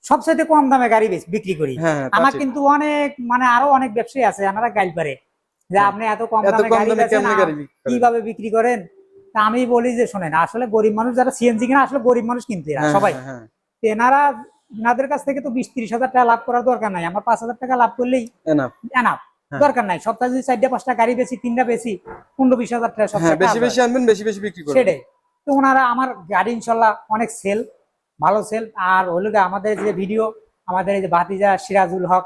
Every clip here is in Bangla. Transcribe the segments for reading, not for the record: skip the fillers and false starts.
সবচেয়ে কম দামে গাড়ি বিক্রি করি। হ্যাঁ, আমার কিন্তু অনেক মানে আরো অনেক ব্যবসায়ী আছে যারা গাইল পারে যে আপনি এত কম দামে গাড়ি বেচেন, কিভাবে বিক্রি করেন। তা আমি বলি যে শোনেন, আসলে গরিব মানুষ যারা সিএনজি কিনা, আসলে গরিব মানুষ কিনতে সবাই, এনারা এনাদের কাছ থেকে তো 20-30 হাজার টাকা লাভ করার দরকার নাই। আমার 5,000 টাকা লাভ করলেই এনাফ, দরকার নাই। সপ্তাহে যদি 4টা-5টা গাড়ি বেশি, 3টা বেশি, 15-20 হাজার টাকা সপ্তাহে বেশি বেশি আনবেন, বেশি বেশি বিক্রি করবেন। সেটাই তো ওনারা আমার গাড়ি ইনশাল্লাহ অনেক সেল, ভালো সেল। আর হলো আমাদের যে ভিডিও, আমাদের এই যে ভাতিজা সিরাজুল হক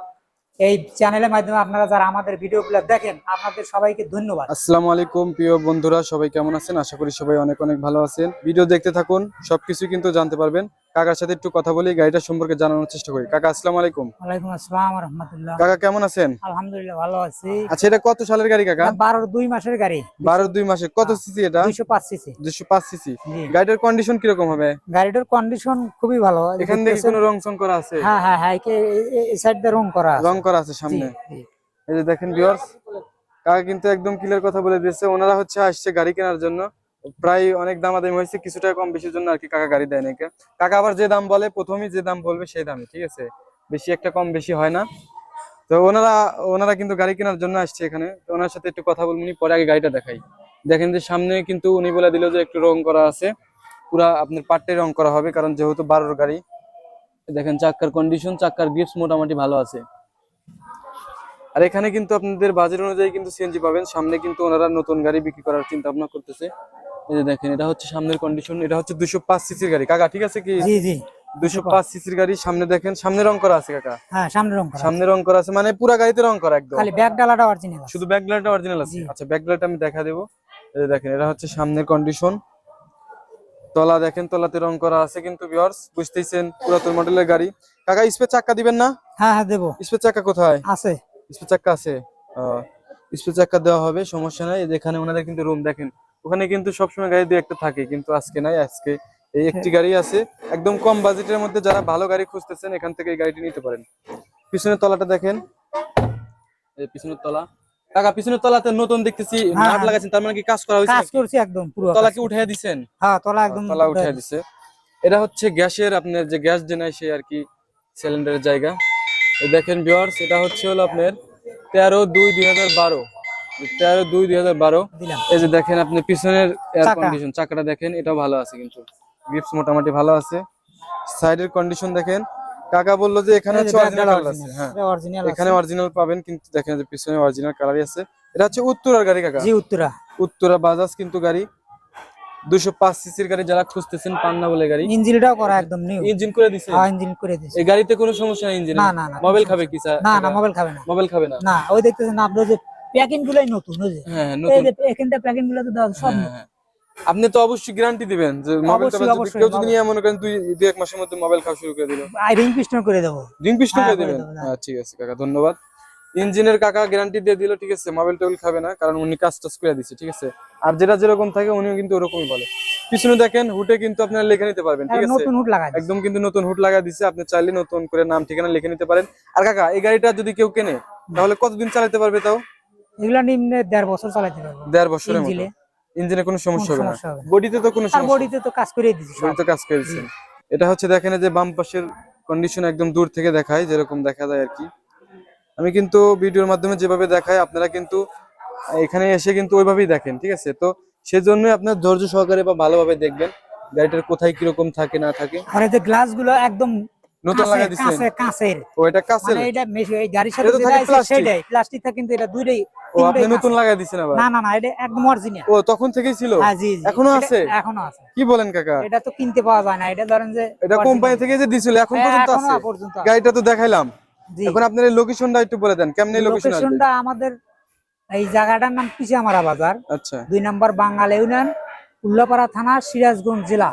এই চ্যানেলের মাধ্যমে আপনারা যারা আমাদের ভিডিওগুলো দেখেন, আপনাদের সবাইকে ধন্যবাদ। আসসালামু আলাইকুম প্রিয় বন্ধুরা, সবাই কেমন আছেন? আশা করি সবাই অনেক অনেক ভালো আছেন। ভিডিও দেখতে থাকুন, সবকিছু কিন্তু জানতে পারবেন। কাকার সাথে একটু কথা বলি, গাড়িটা সম্পর্কে জানানোর চেষ্টা করি। কাকা আসসালামু আলাইকুম। ওয়ালাইকুম আসসালাম ওয়া রাহমাতুল্লাহ। কাকা কেমন আছেন? আলহামদুলিল্লাহ ভালো আছি। আচ্ছা, এটা কত সালের গাড়ি কাকা? 12-2 মাসের গাড়ি। 12-2 মাসের। কত সিসি এটা? 205 সিসি। 205 সিসি। গাড়িটার কন্ডিশন কি রকম হবে? গাড়িটার কন্ডিশন খুবই ভালো। এখান থেকে কোনো রং চং করা আছে? হ্যাঁ হ্যাঁ হ্যাঁ, এই সাইড দিয়ে রং করা আছে। রং করা আছে সামনে। এই যে দেখেন ভিউয়ার্স, কাকা কিন্তু একদম ক্লিয়ার কথা বলে দিয়েছে। ওনারা হচ্ছে আসছে গাড়ি কেনার জন্য, প্রায় অনেক দামাদামি হয়েছে, কিছুটা কম বেশির জন্য আর কি কাকা গাড়ি দেয় নাকি। কাকা আবার যে দাম বলে, প্রথমেই যে দাম বলবে সেই দামই, ঠিক আছে, বেশি একটা কম বেশি হয় না। তো ওনারা কিন্তু গাড়ি কেনার জন্য আসছে এখানে। তো ওনার সাথে একটু কথা বলবো, পরে আগে গাড়িটা দেখাই। দেখেন যে সামনে কিন্তু উনি বলে দিল যে একটু রং করা আছে, পুরা আপনার পাট্টে রং করা হবে, কারণ যেহেতু 12 গাড়ি। দেখেন চাক্কার কন্ডিশন, চাক্কার গ্রিপস মোটামুটি ভালো আছে। আর এখানে কিন্তু আপনাদের বাজেট অনুযায়ী কিন্তু সিএনজি পাবেন। সামনে কিন্তু ওনারা নতুন গাড়ি বিক্রি করার চিন্তা ভাবনা করতেছে। এই যে দেখেন, এটা হচ্ছে সামনের কন্ডিশন। এটা হচ্ছে 205 সিসির গাড়ি কাকা, ঠিক আছে কি? জি জি, 205 সিসির গাড়ি। সামনে দেখেন, সামনে রং করা আছে কাকা। হ্যাঁ, সামনে রং করা আছে, মানে পুরো গাড়িতে রং করা একদম। খালি ব্যাক ডালাটা অরিজিনাল, শুধু ব্যাক লাইটটা অরিজিনাল আছে। আচ্ছা, ব্যাক লাইট আমি দেখা দেব। এই যে দেখেন, এটা হচ্ছে সামনের কন্ডিশন। তলা দেখেন, তলাতে রং করা আছে কিন্তু ভিউয়ার্স, বুঝতেইছেন পুরাতন মডেলের গাড়ি। কাকা স্পেস চাক্কা দিবেন না? হ্যাঁ হ্যাঁ দেব। স্পেস চাক্কা কোথায় আছে? স্পেস চাক্কা আছে, স্পেস চাক্কা দেওয়া হবে, সমস্যা নাই। এখানে ওনাদের কিন্তু রুম দেখেন, ওখানে কিন্তু সবসময় গাড়ি দুই একটা থাকে, কিন্তু আজকে নাই। আজকে এই একটি গাড়ি আছে। একদম কম বাজেটের মধ্যে যারা ভালো গাড়ি খুঁজতেছেন, এখান থেকে এই গাড়িটি নিতে পারেন। পিছনের তলাটা দেখেন, এই পিছনের তলা। কাকা পিছনের তলাতে নতুন দেখতেছি নাট লাগাইছেন, তার মানে কি কাজ করা হয়েছে? কাজ করছি একদম পুরো। তলা কি উঠাইয়া দিবেন? হ্যাঁ, তলা একদম উঠাইয়া দিছে। এটা হচ্ছে গ্যাসের, আপনার যে গ্যাস জেনাই সে আর কি সিলিন্ডারের জায়গা। দেখেন ভিউয়ার্স, এটা হচ্ছে হলো আপনার 13/2/2012। 13/2/2012। এই যে দেখেন আপনি পিছনের এয়ার কন্ডিশন, চাকাটা দেখেন, এটাও ভালো আছে কিন্তু গ্রিপস মোটামুটি ভালো আছে। সাইডের কন্ডিশন দেখেন। কাকা বললো যে এখানে হচ্ছে অরিজিনাল আছে। হ্যাঁ, এখানে অরিজিনাল পাবেন, কিন্তু দেখেন যে পিছনে অরিজিনাল কালারই আছে। এটা হচ্ছে উত্তরার গাড়ি কাকা। জি, উত্তরা বাজাজ কিন্তু গাড়ি। 205 সিসির গাড়ি যারা খুঁজতেছেন, পান না বলে গাড়ি। ইঞ্জিনটাও করা একদম নিউ। ইঞ্জিন করে দিছে? হ্যাঁ, ইঞ্জিন করে দিছে। এই গাড়িতে কোনো সমস্যা নাই ইঞ্জিনে? না না না, মোবাইল খাবে কি স্যার? না না, মোবাইল খাবে না। মোবাইল খাবে না। না, ওই দেখতেছেন না আপনারা যে প্যাকিং গুলাই নতুন, ওই যে হ্যাঁ নতুন, এই যে এখানটা প্যাকিং গুলো তো সব। আপনি তো অবশ্যই গ্যারান্টি দিবেন যে মোবাইলটা কেউ যদি নিয়ে মনে করেন 2-1 মাসের মধ্যে মোবাইল খাওয়া শুরু করে দিল, রিং পিস্টন করে দেব। রিং পিস্টন করে দিবেন? হ্যাঁ ঠিক আছে কাকা, ধন্যবাদ। ইঞ্জিনের কাকা গ্যারান্টি দিয়ে দিল, ঠিক আছে। মোবাইল টোবাইল খাবে না, কারণ উনি কাজ টাজ করে দিচ্ছে, ঠিক আছে। আর যেটা যেরকম থাকে উনিও কিন্তু ওরকমই বলে। পিছনে দেখেন, হুটে কিন্তু আপনারা লিখে নিতে পারবেন, ঠিক আছে। নতুন হুড লাগাই একদম কিন্তু নতুন হুড লাগা দিছে, আপনি চাইলে নতুন করে নাম ঠিকানা লিখে নিতে পারেন। আর কাকা এই গাড়িটা যদি কেউ কেনে, তাহলে কতদিন চালাতে পারবে? তাও এগুলা নিম্নে 1.5 বছর চালাতে পারবে। 1.5 বছরের মতো? ইঞ্জিনে কোনো সমস্যা হবে না? বডিতে তো কোনো সমস্যা? বডিতে তো কাজ করে দিয়েছি, বডি তো কাজ করে দিয়েছেন। এটা হচ্ছে দেখেন যে বাম পাশের কন্ডিশন একদম দূর থেকে দেখায়, যেরকম দেখা যায় আর কি। আমি কিন্তু ভিডিওর মাধ্যমে যেভাবে দেখাই, আপনারা কিন্তু এখানে এসে কিন্তু ওইভাবেই দেখেন, ঠিক আছে। তো সেজন্য আপনার ধৈর্য সহকারে বা ভালোভাবে দেখবেন গাড়িটার কোথায় কিরকম থাকে না থাকে। আর এই যে গ্লাস গুলো একদম নতুন লাগাই দিয়েছেন? কাঁচের। ও এটা কাঁচের, মানে এটা এই গাড়ির সাথে যেটা আছে সেটাই প্লাস্টিক থাকে, কিন্তু এটা দুইটাই। ও আপনি নতুন লাগাই দিয়েছেন আবার? না না না, এটা একদম অরিজিনাল। ও তখন থেকেই ছিল? হ্যাঁ জি জি, এখনো আছে? এখনো আছে। কি বলেন কাকা? এটা তো কিনতে পাওয়া যায় না, এটা ধরেন যে এটা কোম্পানি থেকে যে দিছিল, এখন পর্যন্ত আছে? গাড়িটা তো দেখাইলাম। এখন আপনার এই লোকেশনটা একটু বলে দেন, কেমনে লোকেশন? লোকেশনটা আমাদের এই জায়গাটার নাম পিছিয়ামারা বাজার। আচ্ছা। 2 নম্বর বাঙ্গালা ইউনিয়ন, উল্লাপাড়া থানা, সিরাজগঞ্জ জেলা।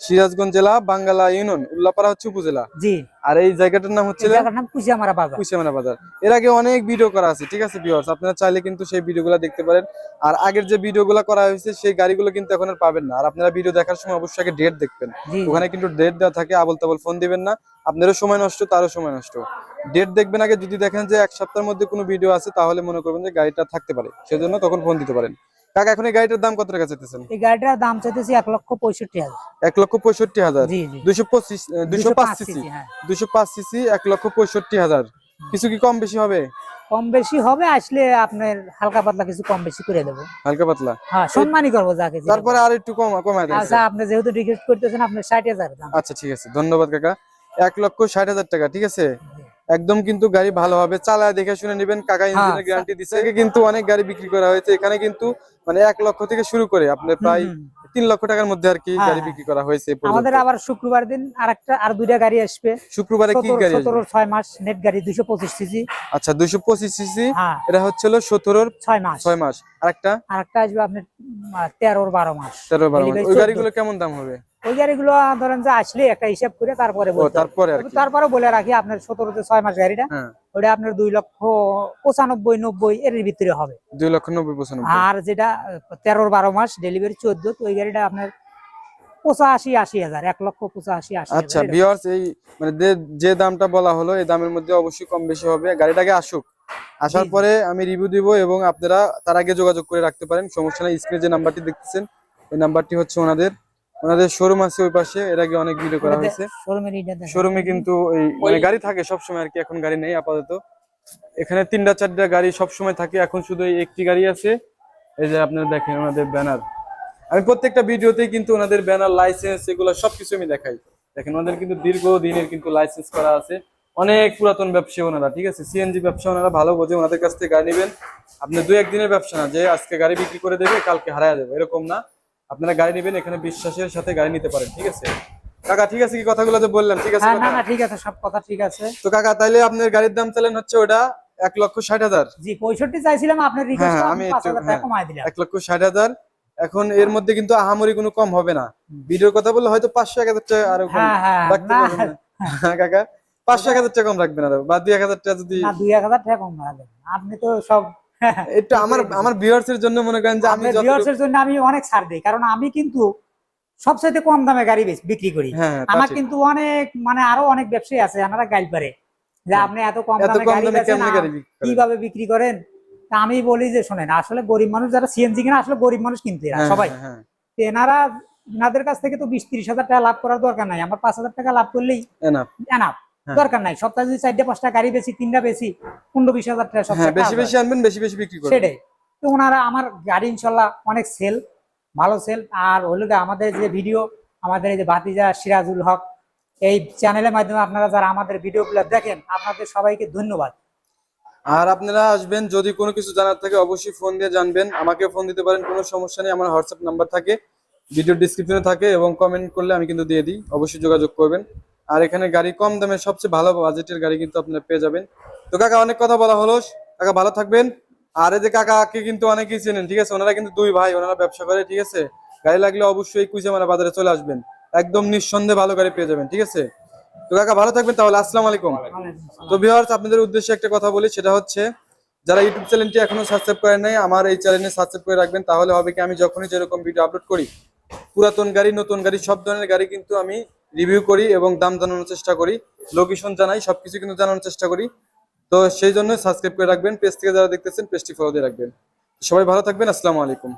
সিরাজগঞ্জ জেলা, বাঙ্গালা ইউনিয়ন, উল্লাপাড়া হচ্ছে উপজেলা। জি। আর এই জায়গাটার নাম হচ্ছে পিছিয়ামারা বাজার। পিছিয়ামারা বাজার। এর আগে অনেক ভিডিও করা আছে, ঠিক আছে ভিউয়ার্স, আপনারা চাইলে কিন্তু সেই ভিডিওগুলো দেখতে পারেন। আর আগের যে ভিডিওগুলো করা হয়েছে সেই গাড়িগুলো কিন্তু এখন আর পাবেন না। আর আপনারা ভিডিও দেখার সময় অবশ্যই আগে ডেট দেখবেন, ওখানে কিন্তু ডেট দেওয়া থাকে। আবল তাবল ফোন দিবেন না, আপনারও সময় নষ্ট, তারও সময় নষ্ট। ডেট দেখবেন আগে। যদি দেখেন যে 1 সপ্তাহের মধ্যে কোনো ভিডিও আছে, তাহলে মনে করবেন যে গাড়িটা থাকতে পারে, সেজন্য তখন ফোন দিতে পারেন। কাকা এখন এই গাড়িটার দাম কত টাকা চাইতেছেন? এই গাড়িটার দাম চাইতেছি 1,65,000। 1,65,000। জি জি 205 সিসি। হ্যাঁ 205 সিসি 1,65,000। কিছু কি কম বেশি হবে? কম বেশি হবে, আসলে আপনার হালকা পাতলা কিছু কম বেশি করে দেবো। হালকা পাতলা, হ্যাঁ সম্মানই করবো যাকে যেটা তারপরে বলে। আর একটু কমায় দেন। আচ্ছা আপনি যেহেতু রিকোয়েস্ট করতেছেন, আপনার 60,000 দাম। আচ্ছা ঠিক আছে, ধন্যবাদ কাকা। 1,60,000 টাকা, ঠিক আছে। একদম কিন্তু গাড়ি ভালো হবে, চালায় দেখে শুনে নেবেন। কাকা ইঞ্জিনের গ্যারান্টি দিচ্ছে। কিন্তু অনেক গাড়ি বিক্রি করা হয়েছে এখানে, কিন্তু মানে 1 লক্ষ থেকে শুরু করে আপনার প্রায় 3 লক্ষ টাকার মধ্যে আর কি গাড়ি বিক্রি করা হয়েছে এ পর্যন্ত। আমাদের আবার শুক্রবার দিন আর দুইটা গাড়ি আসবে। শুক্রবারে কি গাড়ি আসবে? 17 6 মাস নেট গাড়ি 225 সিসি। আচ্ছা 225 সিসি, হ্যাঁ এটা হচ্ছে হলো 17 6 মাস। আরেকটা আসবে আপনার 13 12 মাস। 13 12 মাস। ওই 14 গাড়িগুলো কেমন দাম হবে? ওই গাড়িগুলো ধরেন যে আসলে একটা হিসাব করে তারপরে বলতে হবে। তারপরে আর কি। তারপরে বলে রাখি আপনার 17 তে 6 মাস গাড়িটা, হ্যাঁ ওটা আপনার 2,95,000 90 এর ভিতরে হবে। 2,90,95। আর যেটা 13 12 মাস ডেলিভারি 14, ওই গাড়িটা আপনার 85,000 1,85,000 আচ্ছা ভিউয়ার্স, এই মানে যে দামটা বলা হলো এই দামের মধ্যে অবশ্যই কম বেশি হবে। গাড়িটাকে আসার পরে আমি রিভিউ দিব, এবং আপনারা তার আগে যোগাযোগ করে রাখতে পারেন, সমস্যা নাই। স্ক্রিনে যে নাম্বারটি দেখতেছেন এই নাম্বারটি হচ্ছে ওনাদের শোরুম আছে ওই পাশে, এর আগে অনেক ভিডিও করা হয়েছে। শোরুমে কিন্তু এই মানে গাড়ি থাকে সব সময় আর কি, এখন গাড়ি নেই আপাতত। এখানে 3টা 4টা গাড়ি সব সময় থাকে, এখন শুধু এই একটি গাড়ি আছে। এই যে আপনারা দেখেন ওনাদের ব্যানার, আমি প্রত্যেকটা ভিডিওতেই কিন্তু ওনাদের ব্যানার, লাইসেন্স, এগুলো সবকিছু আমি দেখাই। দেখেন ওনাদের কিন্তু দীর্ঘদিনের কিন্তু লাইসেন্স করা আছে, অনেক পুরাতন ব্যবসায়ী ওনারা, ঠিক আছে। সিএনজি ব্যবসা ওনারা ভালো বোঝে, ওনাদের কাছ থেকে গাড়ি নেবেন। আপনি 2-1 দিনের ব্যবসা না যে আজকে গাড়ি বিক্রি করে দেবে কালকে হারায় যাবে, এরকম না। আপনারা গাড়ি নেবেন, এখানে বিশ্বাসের সাথে গাড়ি নিতে পারেন, ঠিক আছে কাকা? ঠিক আছে কি কথাগুলো যে বললাম, ঠিক আছে? না না ঠিক আছে, সব কথা ঠিক আছে। তো কাকা তাইলে আপনার গাড়ির দাম চালেন হচ্ছে ওটা 1,60,000। জি 65 চাইছিলাম, আপনার রিকোয়েস্ট আমি 5,000 টাকা কমায় দিলাম। 1,60,000। এখন এর মধ্যে কিন্তু আহামরি কোনো কম হবে না। ভিডিওর কথা বললে হয়তো 500-1,000 টাকা আরো কম রাখতে পারবেন না কাকা? 500-1,000 টাকা কম রাখবেন আরো, বা 2-1,000 টাকা যদি না 2-1,000 টাকা কম রাখবেন। আপনি তো সব একটু আমার ভিউয়ার্স এর জন্য মনে করেন যে আমি ভিউয়ার্স এর জন্য আমি অনেক ছাড় দেই, কারণ আমি কিন্তু সবচেয়ে কম দামে গাড়ি বিক্রি করি। আমার কিন্তু অনেক মানে আরো অনেক ব্যবসায়ী আছে, আপনারা গাইড পারে যে আপনি এত কম দামে গাড়ি বেচেন, কিভাবে বিক্রি করেন। তা আমি বলি যে শোনেন, আসলে গরিব মানুষ যারা সিএনজি কিনা, আসলে গরিব মানুষ কিনতে সবাই, এনাদের কাছ থেকে তো 20-30 হাজার টাকা লাভ করার দরকার নাই। আমার 5,000 টাকা লাভ করলেই এনাফ, দরকার নাই। সপ্তাহে যদি 4টা-5টা গাড়ি বেশি, 3টা বেশি, 15-20 হাজার টাকা সপ্তাহে বেশি বেশি আনবেন, বেশি বেশি বিক্রি করবেন, সেটাই তো। ওনারা আমার গাড়ি ইনশাল্লাহ অনেক সেল, ভালো সেল। আর হলো আমাদের যে ভিডিও, আমাদের এই যে ভাতিজা সিরাজুল হক এই চ্যানেলের মাধ্যমে আপনারা যারা আমাদের ভিডিওগুলো দেখেন, আপনাদের সবাইকে ধন্যবাদ। আর আপনারা আসবেন, যদি কোনো কিছু জানার থাকে অবশ্যই ফোন দিয়ে জানবেন, আমাকে ফোন দিতে পারেন, কোনো সমস্যা নেই। আমার হোয়াটসঅ্যাপ নাম্বার থাকে, ভিডিও ডেসক্রিপশনে থাকে, এবং কমেন্ট করলে আমি কিন্তু দিয়ে দিই, অবশ্যই যোগাযোগ করবেন। আর এখানে গাড়ি কম দামে সবচেয়ে ভালো বাজেটের গাড়ি কিন্তু আপনারা পেয়ে যাবেন। তো কাকা অনেক কথা বলা হলো, কাকা ভালো থাকবেন। আর এই যে কাকাকে কিন্তু অনেকেই চেনেন, ঠিক আছে? ওনারা কিন্তু 2 ভাই, ওনারা ব্যবসা করে, ঠিক আছে? গাড়ি লাগলে অবশ্যই কুইজামারা বাজারে চলে আসবেন, একদম নিঃসন্দেহে ভালো গাড়ি পেয়ে যাবেন, ঠিক আছে? তো কাকা ভালো থাকবেন তাহলে, আসসালামু আলাইকুম। তো ভিউয়ার্স, আপনাদের উদ্দেশ্যে একটা কথা বলি, সেটা হচ্ছে যারা ইউটিউব চ্যানেলটি এখনো সাবস্ক্রাইব করেন নাই, আমার এই চ্যানেলে সাবস্ক্রাইব করে রাখবেন। তাহলে হবে কি, আমি যখনই যেরকম ভিডিও আপলোড করি, পুরাতন গাড়ি, নতুন গাড়ি, সব ধরনের গাড়ি কিন্তু আমি রিভিউ করি এবং দাম জানানোর চেষ্টা করি, লোকেশন জানাই, সবকিছু কিন্তু জানানোর চেষ্টা করি। তো সেই জন্য সাবস্ক্রাইব করে রাখবেন। পেজ থেকে যারা দেখতেছেন পেজটি ফলো দিয়ে রাখবেন। সবাই ভালো থাকবেন, আসসালামু আলাইকুম।